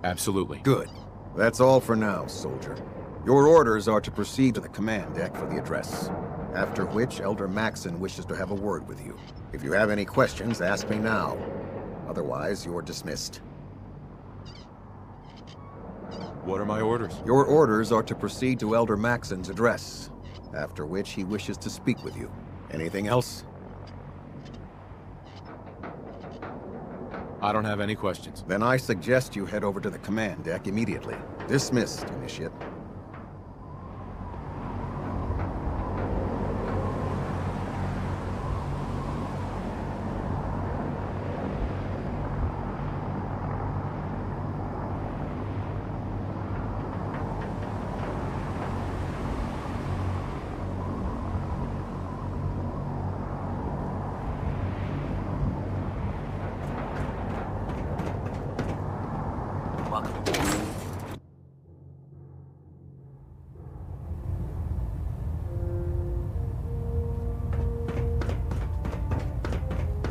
Absolutely. Good. That's all for now, soldier. Your orders are to proceed to the command deck for the address. After which, Elder Maxson wishes to have a word with you. If you have any questions, ask me now. Otherwise, you're dismissed. What are my orders? Your orders are to proceed to Elder Maxson's address. After which, he wishes to speak with you. Anything else? I don't have any questions. Then I suggest you head over to the command deck immediately. Dismissed, Initiate.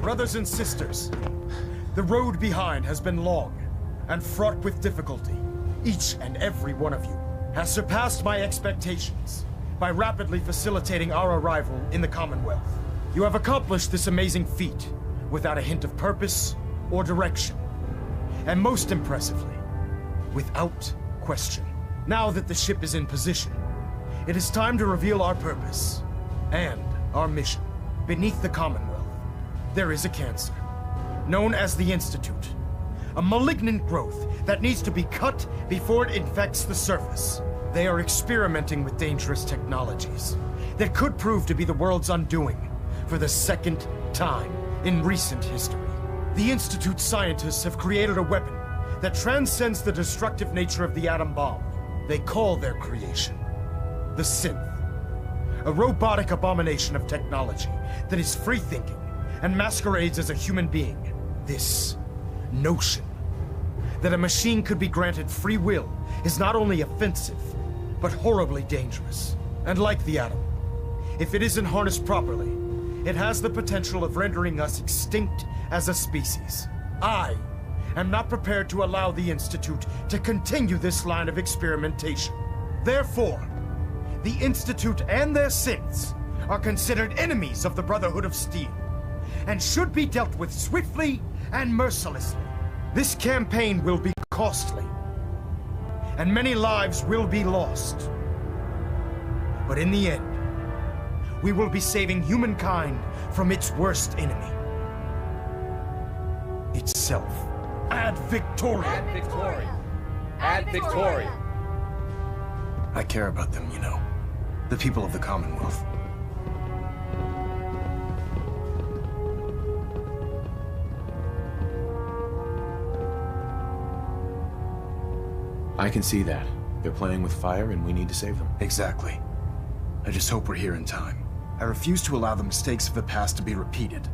Brothers and sisters, the road behind has been long and fraught with difficulty. Each and every one of you has surpassed my expectations by rapidly facilitating our arrival in the Commonwealth. You have accomplished this amazing feat without a hint of purpose or direction. And most impressively, without question. Now that the ship is in position, it is time to reveal our purpose and our mission. Beneath the Commonwealth, there is a cancer, known as the Institute. A malignant growth that needs to be cut before it infects the surface. They are experimenting with dangerous technologies that could prove to be the world's undoing for the second time in recent history. The Institute scientists have created a weapon that transcends the destructive nature of the atom bomb. They call their creation the Synth. A robotic abomination of technology that is free-thinking and masquerades as a human being. This notion that a machine could be granted free will is not only offensive, but horribly dangerous. And like the atom, if it isn't harnessed properly, it has the potential of rendering us extinct as a species. I am not prepared to allow the Institute to continue this line of experimentation. Therefore, the Institute and their synths are considered enemies of the Brotherhood of Steel, and should be dealt with swiftly and mercilessly. This campaign will be costly, and many lives will be lost. But in the end, we will be saving humankind from its worst enemy. Itself. Ad Victoria! Ad Victoria! Ad Victoria! I care about them, you know. The people of the Commonwealth. I can see that. They're playing with fire and we need to save them. Exactly. I just hope we're here in time. I refuse to allow the mistakes of the past to be repeated.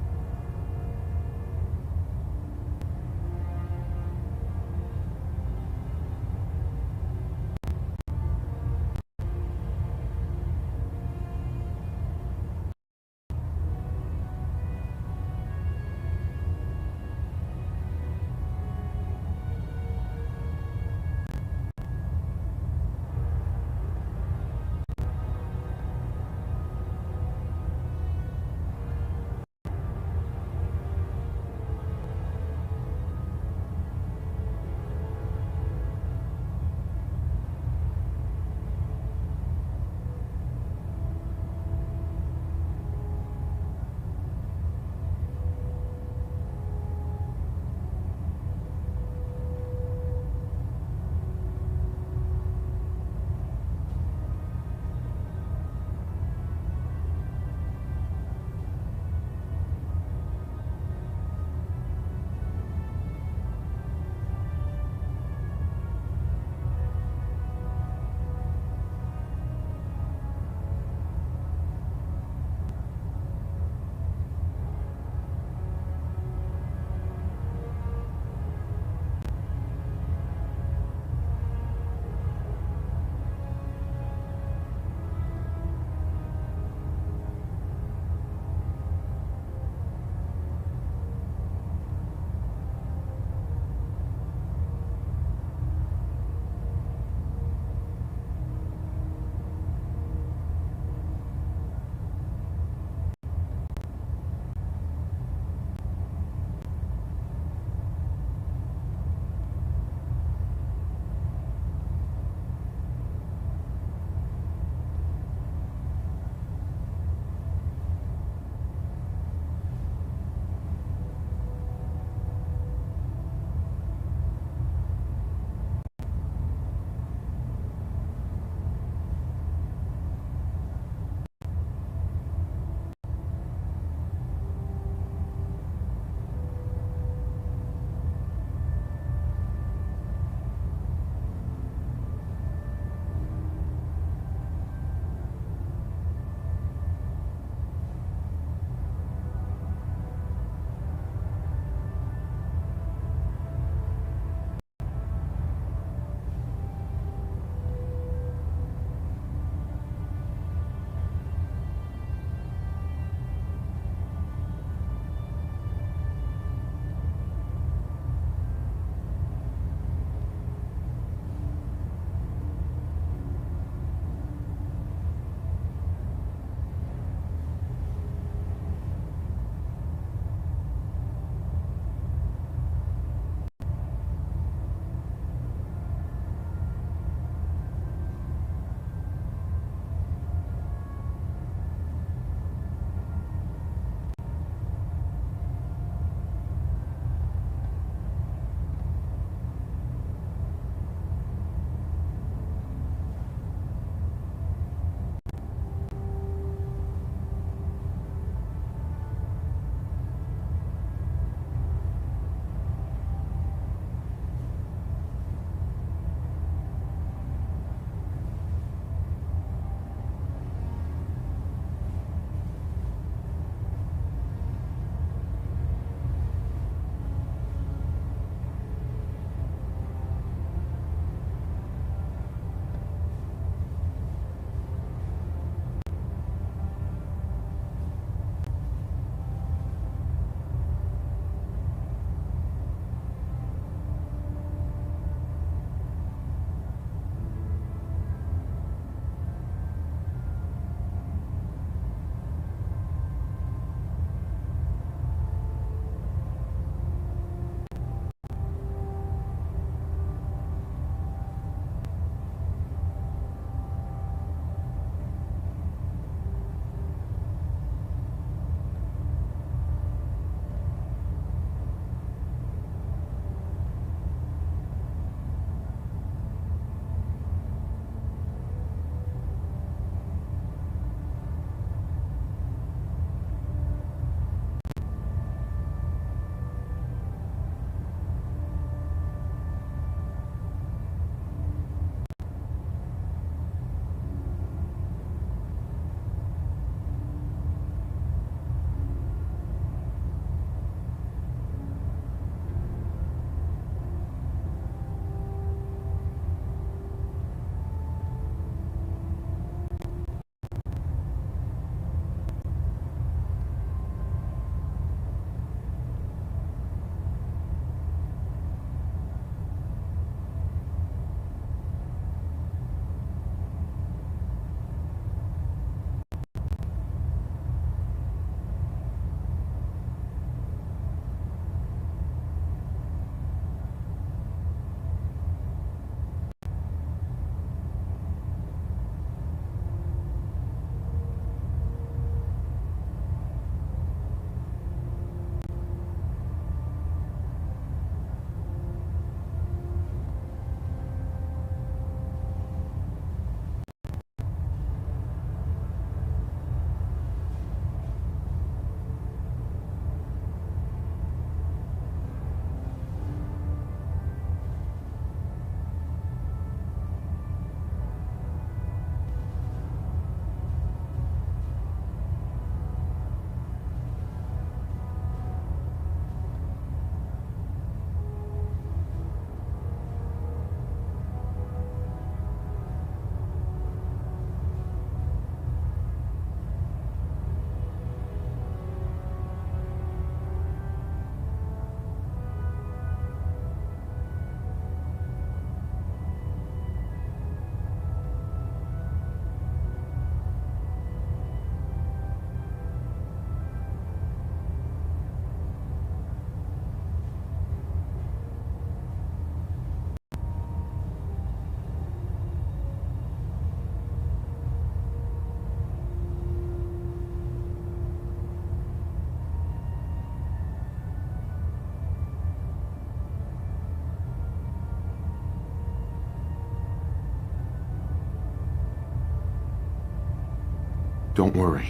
Don't worry.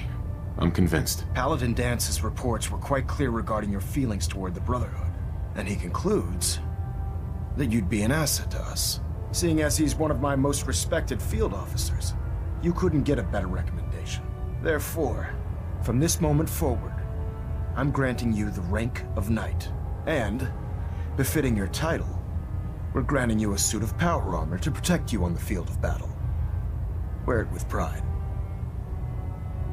I'm convinced. Paladin Dance's reports were quite clear regarding your feelings toward the Brotherhood. And he concludes that you'd be an asset to us. Seeing as he's one of my most respected field officers, you couldn't get a better recommendation. Therefore, from this moment forward, I'm granting you the rank of Knight. And, befitting your title, we're granting you a suit of power armor to protect you on the field of battle. Wear it with pride.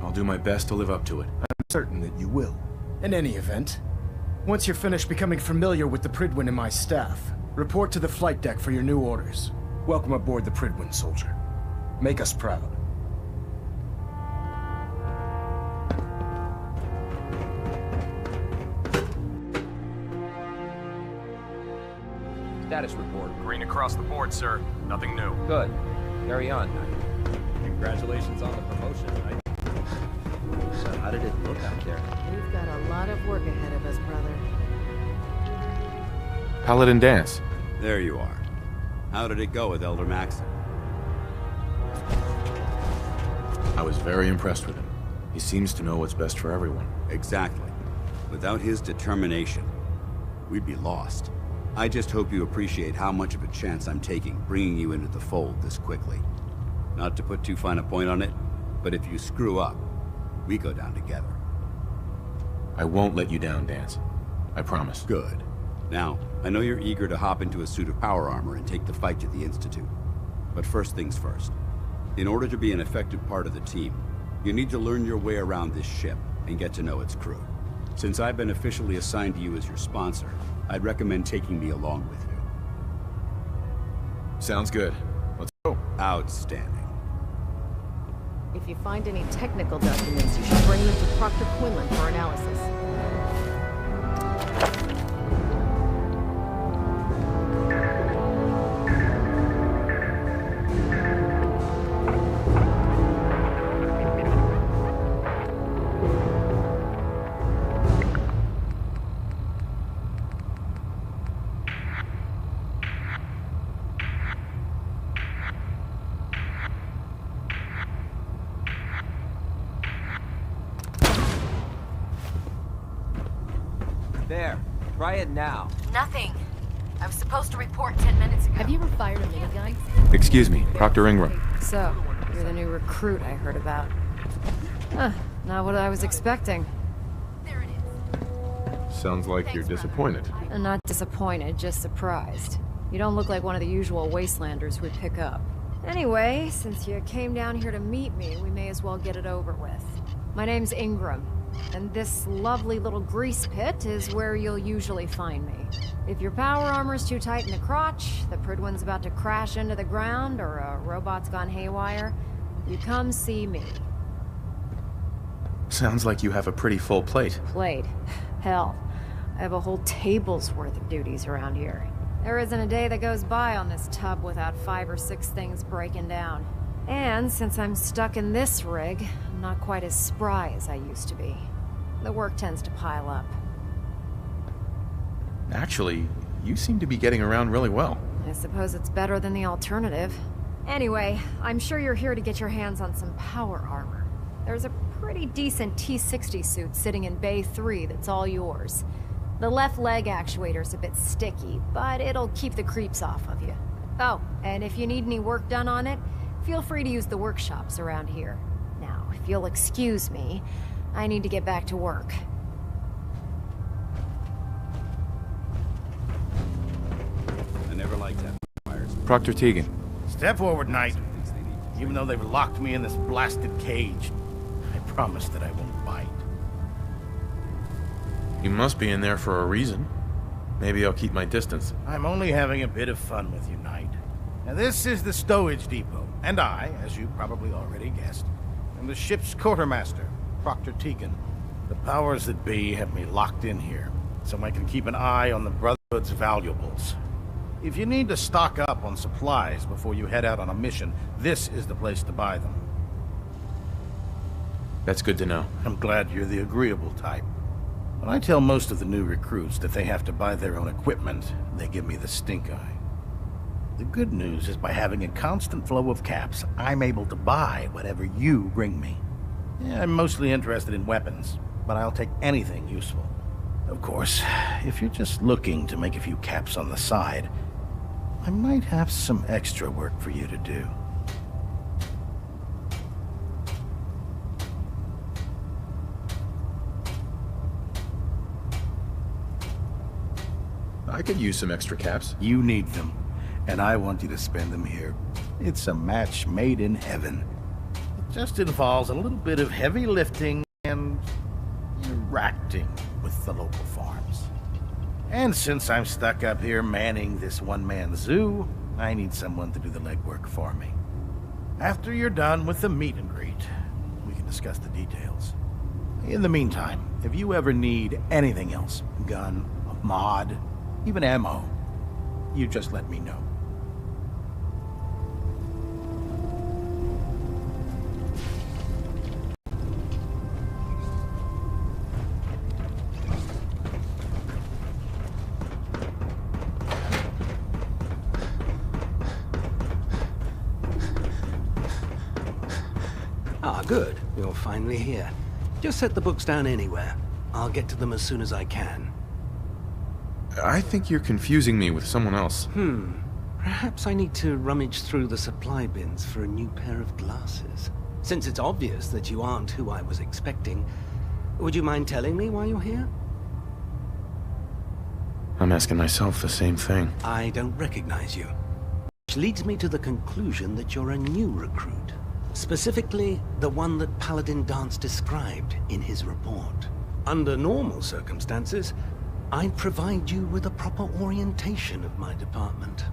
I'll do my best to live up to it. I'm certain that you will. In any event, once you're finished becoming familiar with the Prydwen and my staff, report to the flight deck for your new orders. Welcome aboard the Prydwen, soldier. Make us proud. Status report. Green across the board, sir. Nothing new. Good. Carry on, Knight. Congratulations on the promotion, Knight. So how did it look out there? We've got a lot of work ahead of us, brother. Paladin Dance. There you are. How did it go with Elder Maxon? I was very impressed with him. He seems to know what's best for everyone. Exactly. Without his determination, we'd be lost. I just hope you appreciate how much of a chance I'm taking bringing you into the fold this quickly. Not to put too fine a point on it, but if you screw up, we go down together. I won't let you down, Dance. I promise. Good. Now, I know you're eager to hop into a suit of power armor and take the fight to the Institute. But first things first. In order to be an effective part of the team, you need to learn your way around this ship and get to know its crew. Since I've been officially assigned to you as your sponsor, I'd recommend taking me along with you. Sounds good. Let's go. Outstanding. If you find any technical documents, you should bring them to Proctor Quinlan for analysis. There. Try it now. Nothing. I was supposed to report 10 minutes ago. Have you ever fired a minigun? Excuse me, Proctor Ingram. So, you're the new recruit I heard about. Huh, not what I was expecting. There it is. Sounds like you're disappointed. I'm not disappointed, just surprised. You don't look like one of the usual wastelanders we'd pick up. Anyway, since you came down here to meet me, we may as well get it over with. My name's Ingram, and this lovely little grease pit is where you'll usually find me. If your power armor's too tight in the crotch, the Prydwen's about to crash into the ground, or a robot's gone haywire, you come see me. Sounds like you have a pretty full plate. Plate? Hell, I have a whole table's worth of duties around here. There isn't a day that goes by on this tub without 5 or 6 things breaking down. And since I'm stuck in this rig, I'm not quite as spry as I used to be. The work tends to pile up. Actually, you seem to be getting around really well. I suppose it's better than the alternative. Anyway, I'm sure you're here to get your hands on some power armor. There's a pretty decent T-60 suit sitting in Bay 3 that's all yours. The left leg actuator's a bit sticky, but it'll keep the creeps off of you. Oh, and if you need any work done on it, feel free to use the workshops around here. Now, if you'll excuse me, I need to get back to work. I never liked that. Proctor Tegan. Step forward, Knight. Even though they've locked me in this blasted cage, I promise that I won't bite. You must be in there for a reason. Maybe I'll keep my distance. I'm only having a bit of fun with you, Knight. Now, this is the stowage depot, and I, as you probably already guessed, am the ship's quartermaster, Proctor Tegan. The powers that be have me locked in here, so I can keep an eye on the Brotherhood's valuables. If you need to stock up on supplies before you head out on a mission, this is the place to buy them. That's good to know. I'm glad you're the agreeable type. When I tell most of the new recruits that they have to buy their own equipment, they give me the stink eye. The good news is by having a constant flow of caps, I'm able to buy whatever you bring me. Yeah, I'm mostly interested in weapons, but I'll take anything useful. Of course, if you're just looking to make a few caps on the side, I might have some extra work for you to do. I could use some extra caps. You need them, and I want you to spend them here. It's a match made in heaven. It just involves a little bit of heavy lifting and interacting with the local farms. And since I'm stuck up here manning this one-man zoo, I need someone to do the legwork for me. After you're done with the meet and greet, we can discuss the details. In the meantime, if you ever need anything else, gun, a mod, even ammo, you just let me know. Ah, good. You're finally here. Just set the books down anywhere. I'll get to them as soon as I can. I think you're confusing me with someone else. Perhaps I need to rummage through the supply bins for a new pair of glasses. Since it's obvious that you aren't who I was expecting, would you mind telling me why you're here? I'm asking myself the same thing. I don't recognize you. Which leads me to the conclusion that you're a new recruit. Specifically, the one that Paladin Danse described in his report. Under normal circumstances, I'd provide you with a proper orientation of my department.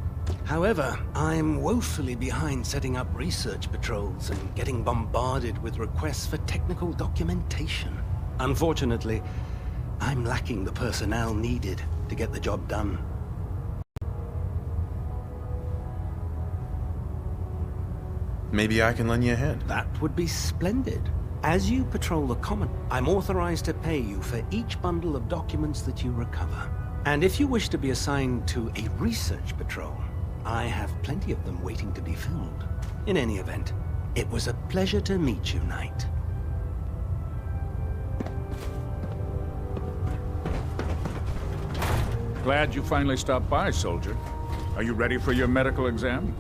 However, I'm woefully behind setting up research patrols and getting bombarded with requests for technical documentation. Unfortunately, I'm lacking the personnel needed to get the job done. Maybe I can lend you a hand. That would be splendid. As you patrol the common, I'm authorized to pay you for each bundle of documents that you recover. And if you wish to be assigned to a research patrol, I have plenty of them waiting to be filled. In any event, it was a pleasure to meet you, Knight. Glad you finally stopped by, soldier. Are you ready for your medical exam?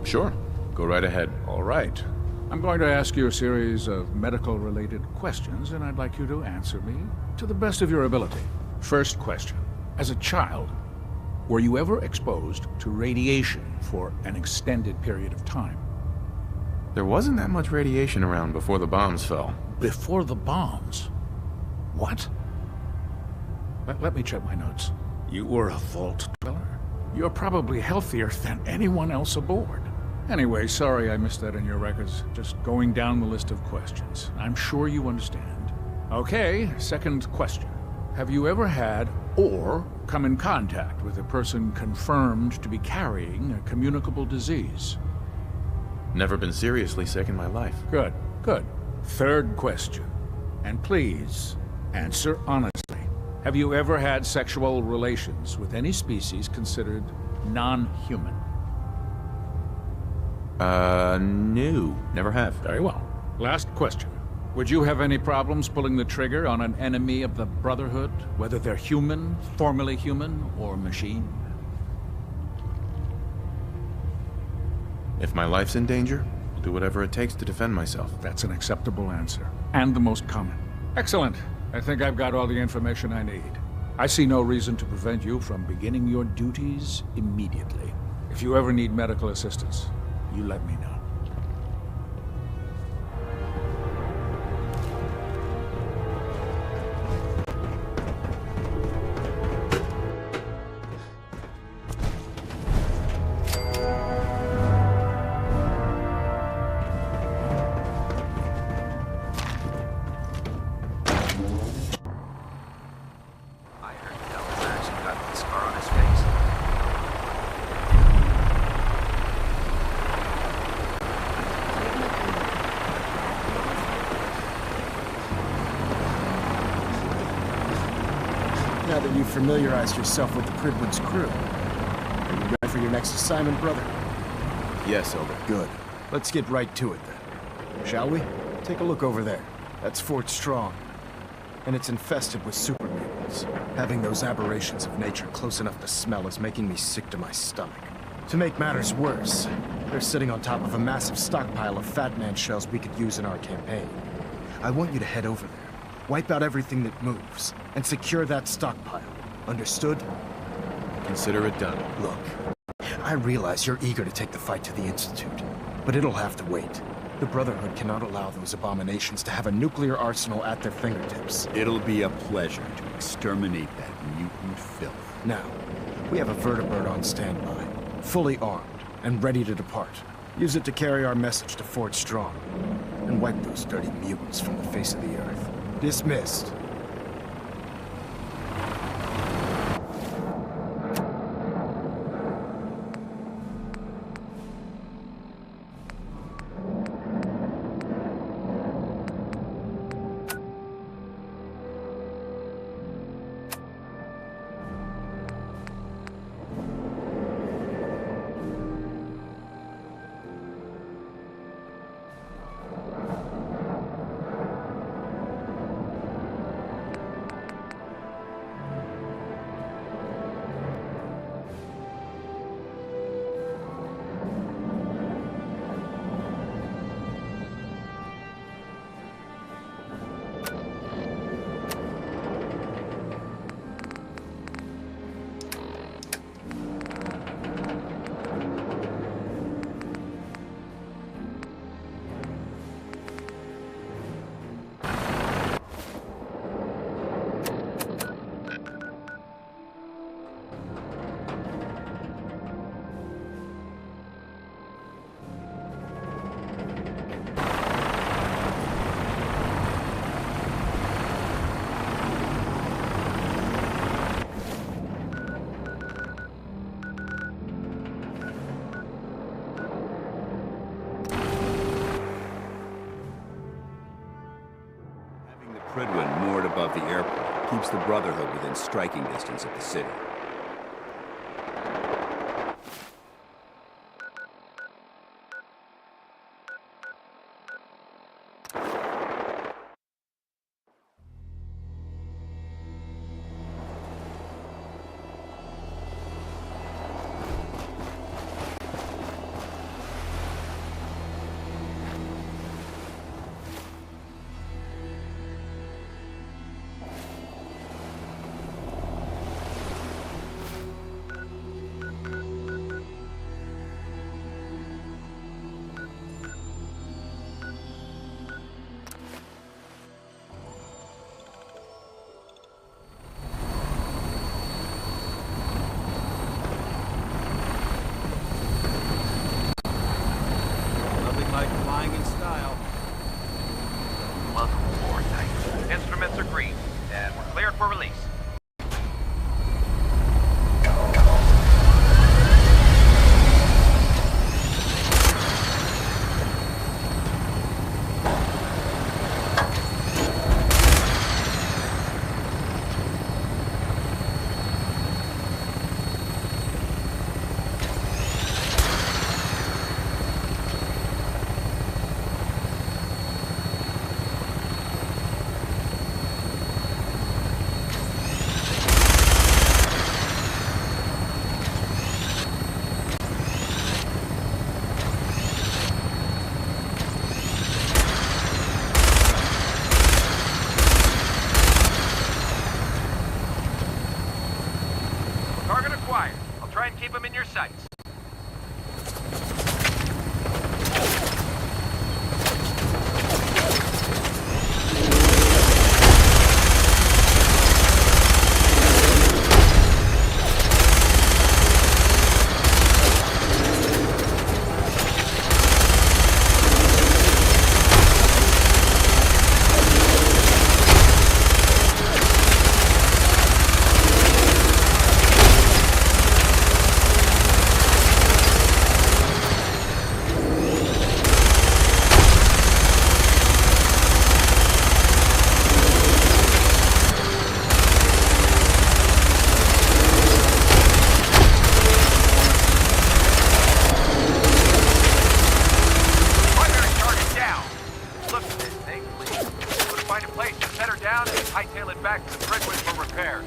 Sure. Go right ahead. All right. I'm going to ask you a series of medical-related questions, and I'd like you to answer me to the best of your ability. First question. As a child, were you ever exposed to radiation for an extended period of time? There wasn't that much radiation around before the bombs fell. Before the bombs? What? Let me check my notes. You were a vault dweller? You're probably healthier than anyone else aboard. Anyway, sorry I missed that in your records. Just going down the list of questions. I'm sure you understand. Okay, second question. Have you ever had or come in contact with a person confirmed to be carrying a communicable disease? Never been seriously sick in my life. Good, good. Third question. And please, answer honestly. Have you ever had sexual relations with any species considered non-human? No. Never have. Very well. Last question. Would you have any problems pulling the trigger on an enemy of the Brotherhood, whether they're human, formerly human, or machine? If my life's in danger, I'll do whatever it takes to defend myself. That's an acceptable answer, and the most common. Excellent. I think I've got all the information I need. I see no reason to prevent you from beginning your duties immediately. If you ever need medical assistance, you let me know. Now that you've familiarized yourself with the Prydwen's crew, are you ready for your next assignment, brother? Yes, Elder. Good. Let's get right to it then. Shall we? Take a look over there. That's Fort Strong. And it's infested with super mutants. Having those aberrations of nature close enough to smell is making me sick to my stomach. To make matters worse, they're sitting on top of a massive stockpile of Fat Man shells we could use in our campaign. I want you to head over there, wipe out everything that moves, and secure that stockpile. Understood? Consider it done. Look, I realize you're eager to take the fight to the Institute, but it'll have to wait. The Brotherhood cannot allow those abominations to have a nuclear arsenal at their fingertips. It'll be a pleasure to exterminate that mutant filth. Now, we have a vertibird on standby, fully armed and ready to depart. Use it to carry our message to Fort Strong, and wipe those dirty mutants from the face of the earth. Dismissed. Prydwen moored above the airport keeps the Brotherhood within striking distance of the city. Flying in style. Welcome aboard, Knight. Instruments are green, and we're cleared for release. hightail it back to the Bridgewood for repairs.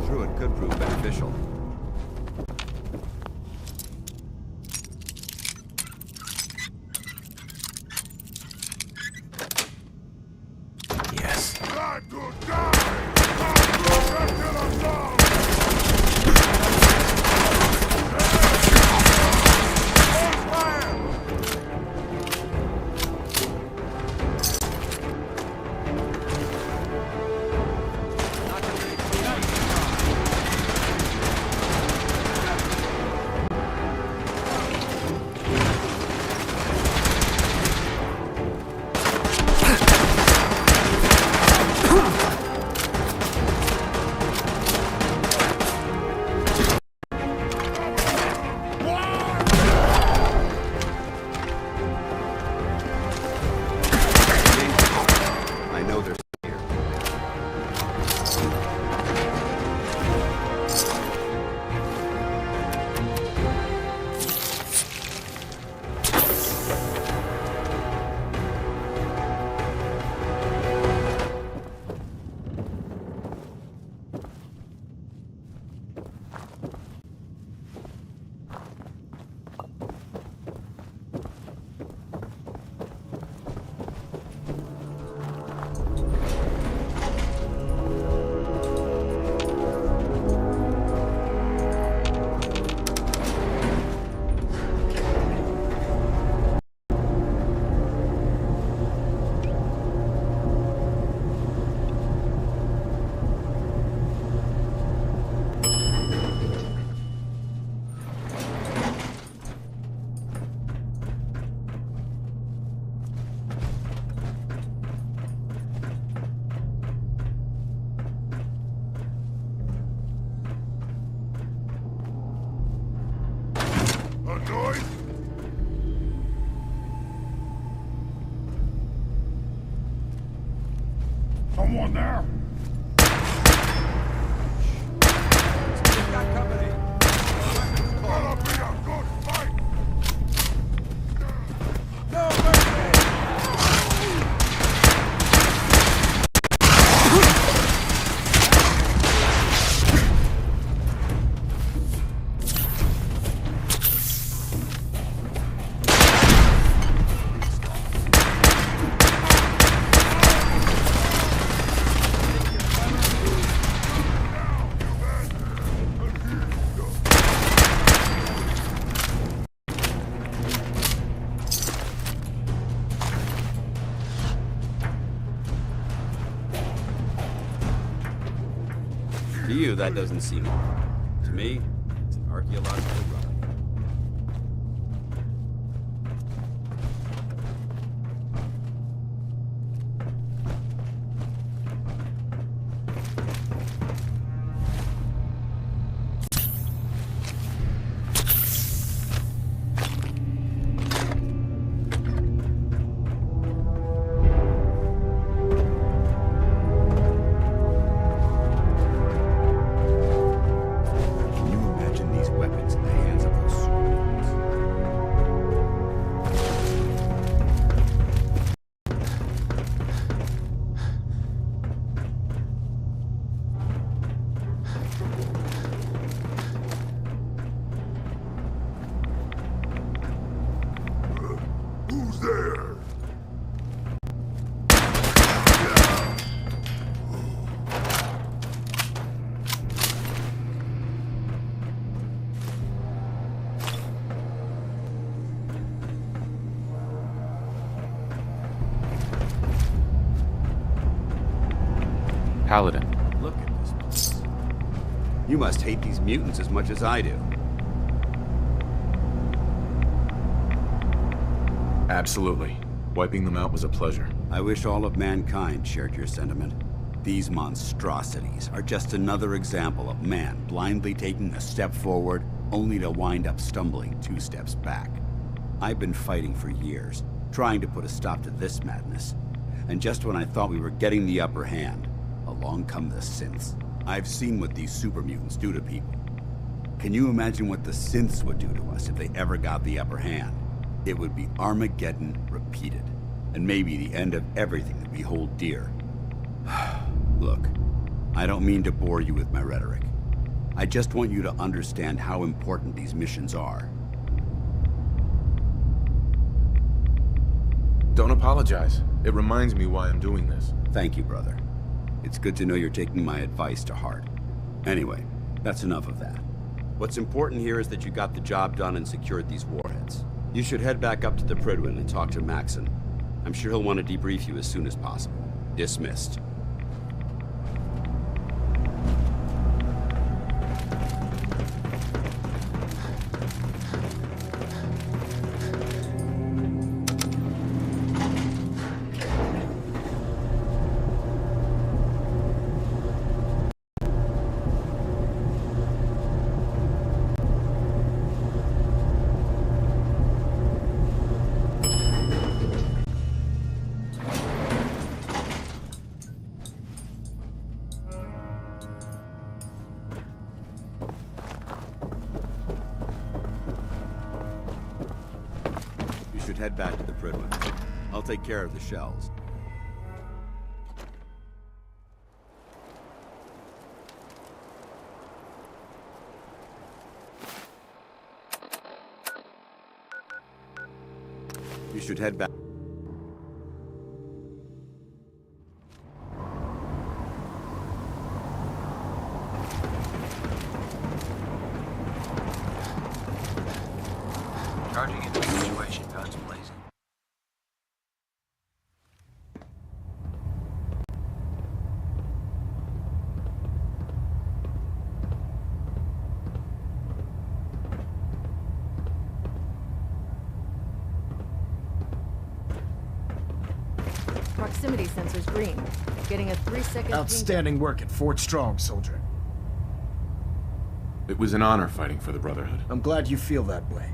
Druid could prove beneficial. Yes. I know there's here. Someone there? Got company. That'll be a good fight! No mercy! To you, that doesn't seem odd. To me, it's an archaeological relic. Who's there? Paladin. Look at this place. You must hate these mutants as much as I do. Absolutely. Wiping them out was a pleasure. I wish all of mankind shared your sentiment. These monstrosities are just another example of man blindly taking a step forward, only to wind up stumbling 2 steps back. I've been fighting for years, trying to put a stop to this madness. And just when I thought we were getting the upper hand, along come the synths. I've seen what these super mutants do to people. Can you imagine what the synths would do to us if they ever got the upper hand? It would be Armageddon repeated, and maybe the end of everything that we hold dear. Look, I don't mean to bore you with my rhetoric. I just want you to understand how important these missions are. Don't apologize. It reminds me why I'm doing this. Thank you, brother. It's good to know you're taking my advice to heart. Anyway, that's enough of that. What's important here is that you got the job done and secured these warheads. You should head back up to the Prydwen and talk to Maxson. I'm sure he'll want to debrief you as soon as possible. Dismissed. Head back to the Prydwen. I'll take care of the shells. You should head back. Charging into a situation, guns blazing. Proximity sensor's green. Getting a 3-second Outstanding work at Fort Strong, soldier. It was an honor fighting for the Brotherhood. I'm glad you feel that way,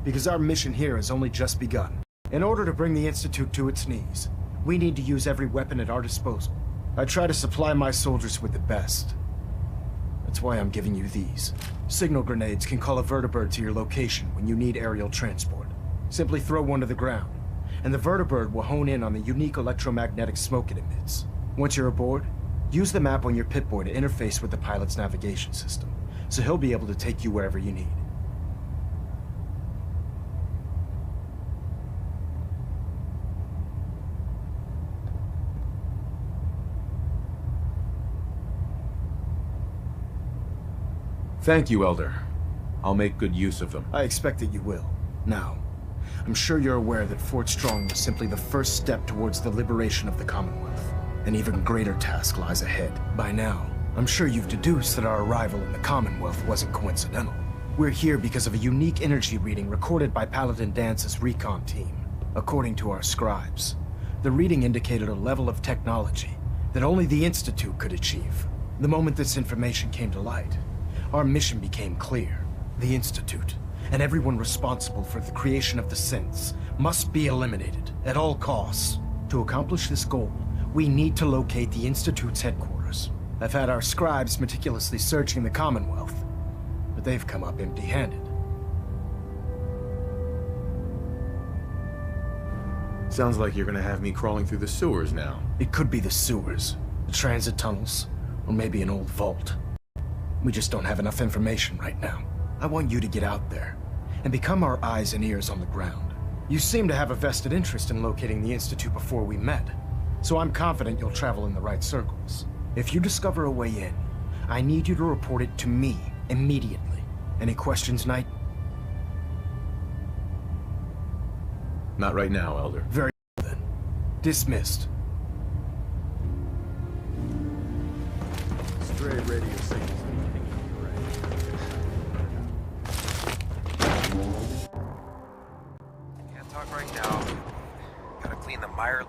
because our mission here has only just begun. In order to bring the Institute to its knees, we need to use every weapon at our disposal. I try to supply my soldiers with the best. That's why I'm giving you these. Signal grenades can call a vertibird to your location when you need aerial transport. Simply throw one to the ground, and the vertibird will hone in on the unique electromagnetic smoke it emits. Once you're aboard, use the map on your Pip-Boy to interface with the pilot's navigation system, so he'll be able to take you wherever you need. Thank you, Elder. I'll make good use of them. I expect that you will. Now, I'm sure you're aware that Fort Strong was simply the first step towards the liberation of the Commonwealth. An even greater task lies ahead. By now, I'm sure you've deduced that our arrival in the Commonwealth wasn't coincidental. We're here because of a unique energy reading recorded by Paladin Dance's recon team. According to our scribes, the reading indicated a level of technology that only the Institute could achieve. The moment this information came to light, our mission became clear. The Institute, and everyone responsible for the creation of the synths, must be eliminated at all costs. To accomplish this goal, we need to locate the Institute's headquarters. I've had our scribes meticulously searching the Commonwealth, but they've come up empty-handed. Sounds like you're gonna have me crawling through the sewers now. It could be the sewers, the transit tunnels, or maybe an old vault. We just don't have enough information right now. I want you to get out there and become our eyes and ears on the ground. You seem to have a vested interest in locating the Institute before we met, so I'm confident you'll travel in the right circles. If you discover a way in, I need you to report it to me immediately. Any questions, Knight? Not right now, Elder. Very well then. Dismissed. Stray radio signals. Can't talk right now. Gotta clean the mire.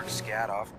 Scat off.